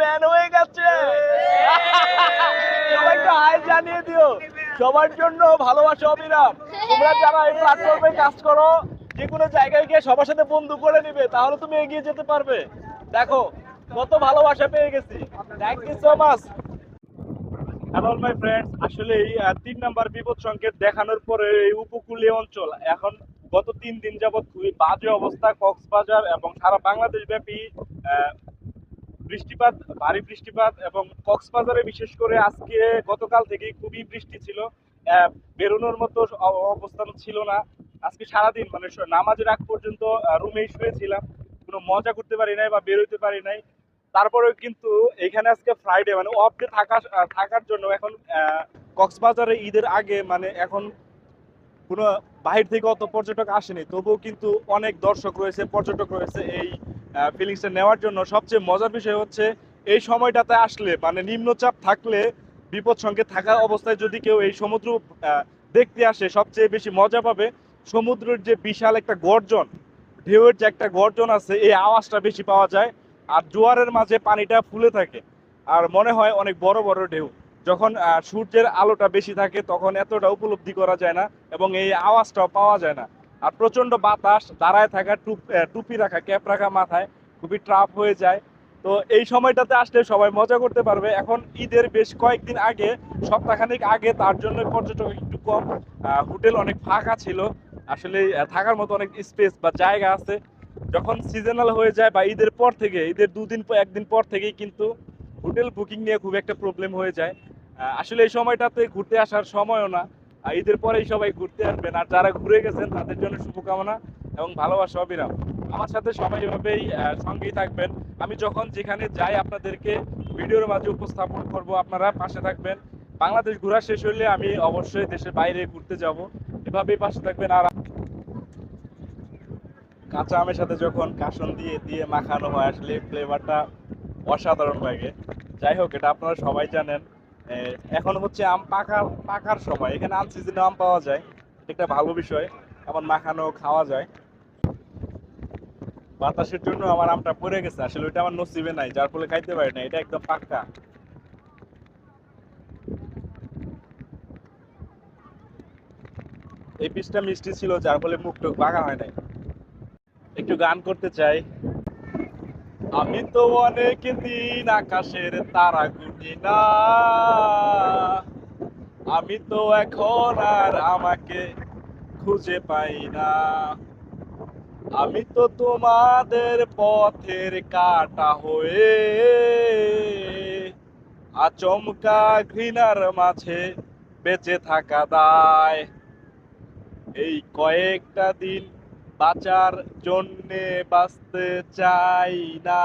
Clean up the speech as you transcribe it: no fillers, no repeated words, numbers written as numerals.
Ban হয়ে গেছে। সবাই একটু হাই জানিয়ে দিও। সবার জন্য ভালোবাসা অবিরাম। তোমরা যারা এই প্ল্যাটফর্মে কাজ করো, যে কোনো জায়গায় গিয়ে সবার সাথে বন্ধু করে নিবে, তাহলে তুমি এগিয়ে যেতে পারবে। দেখো কত ভালোবাসা পেয়ে গেছি। Thank you so much. Hello my friends, আসলে এই 3 নাম্বার বিপদ সংকেত দেখানোর পরে এই উপকূলীয় অঞ্চল এখন গত 3 দিন যাবৎ খুবই বাজে অবস্থা। কক্সবাজার এবং সারা বাংলাদেশ ব্যাপী বৃষ্টিপাত, ভারী বৃষ্টিপাত, এবং কক্সবাজারে বিশেষ করে আজকে গতকাল থেকেই খুবই বৃষ্টি ছিল। বেরোনোর মতো অবস্থান ছিল না। আজকে সারাদিন মানে নামাজের আগ পর্যন্ত রুমেই শুয়েছিলাম, কোনো মজা করতে পারি নাই বা বেরোতে পারি নাই। তারপরেও কিন্তু এখানে আজকে ফ্রাইডে মানে অফ ডে থাকার জন্য এখন কক্সবাজারে ঈদের আগে মানে এখন কোনো বাহির থেকে অত পর্যটক আসেনি, তবুও কিন্তু অনেক দর্শক রয়েছে, পর্যটক রয়েছে এই ফিলিংসটা নেওয়ার জন্য। সবচেয়ে মজার বিষয় হচ্ছে এই সময়টাতে আসলে মানে নিম্নচাপ থাকলে, বিপদ সংকেত থাকা অবস্থায় যদি কেউ এই সমুদ্র দেখতে আসে, সবচেয়ে বেশি মজা পাবে সমুদ্রের যে বিশাল একটা গর্জন, ঢেউয়ের যে একটা গর্জন আছে, এই আওয়াজটা বেশি পাওয়া যায়। আর জোয়ারের মাঝে পানিটা ফুলে থাকে আর মনে হয় অনেক বড় বড় ঢেউ। যখন সূর্যের আলোটা বেশি থাকে তখন এতটা উপলব্ধি করা যায় না এবং এই আওয়াজটাও পাওয়া যায় না। আর প্রচন্ড বাতাস, দাঁড়ায় থাকা, টুপি রাখা, ক্যাপ রাখা মাথায় খুবই ট্রাপ হয়ে যায়। তো এই সময়টাতে আসলে সবাই মজা করতে পারবে। এখন ঈদের বেশ কয়েকদিন আগে, সপ্তাহখানেক আগে, তার জন্য পর্যটক একটু কম, হোটেল অনেক ফাঁকা ছিল। আসলে থাকার মতো অনেক স্পেস বা জায়গা আছে। যখন সিজনাল হয়ে যায় বা ঈদের পর থেকে, ঈদের একদিন পর থেকেই কিন্তু হোটেল বুকিং নিয়ে খুব একটা প্রবলেম হয়ে যায়। আসলে এই সময়টাতে ঘুরতে আসার সময়ও না। ঈদের পরেই সবাই ঘুরতে আসবেন, আর যারা ঘুরে গেছেন তাদের জন্য শুভকামনা এবং ভালোবাসা অবিরাম। আমার সাথে সবাই এভাবেই সঙ্গেই থাকবেন। আমি যখন যেখানে যাই আপনাদেরকে ভিডিওর মাঝে উপস্থাপন করব, আপনারা পাশে থাকবেন। বাংলাদেশ ঘোরা শেষ হলে আমি অবশ্যই দেশের বাইরে ঘুরতে যাব, এভাবেই পাশে থাকবেন। আর কাঁচা আমের সাথে যখন কাসন দিয়ে দিয়ে মাখানো হয়, আসলে ফ্লেভারটা অসাধারণ লাগে। যাই হোক, এটা আপনারা সবাই জানেন। এখন হচ্ছে আম পাকার সময়, এখানে আম সিজনে আম পাওয়া যায়, একটা ভালো বিষয়। আবার মাখানো খাওয়া যায়। বাতাসের জন্য আমার আমটা পড়ে গেছে, আসলে ওইটা আমার নসিবে নাই, যার ফলে খাইতে পারি না। এটা একদম পাক্কা। এই পিসটা মিষ্টি ছিল, যার ফলে মুখ টুক পাকা হয় নাই। একটু গান করতে চাই। আমি তো অনেক দিন আকাশের তারা গুনি না, আমি তো এখন আর আমাকে খুঁজে পাই না। আমি তো তোমাদের পথের কাঁটা হয়ে আচমকা ঘৃণার মাঝে বেঁচে থাকা দায়। এই কয়েকটা দিন বাঁচার জন্যে বাঁচতে চাই না।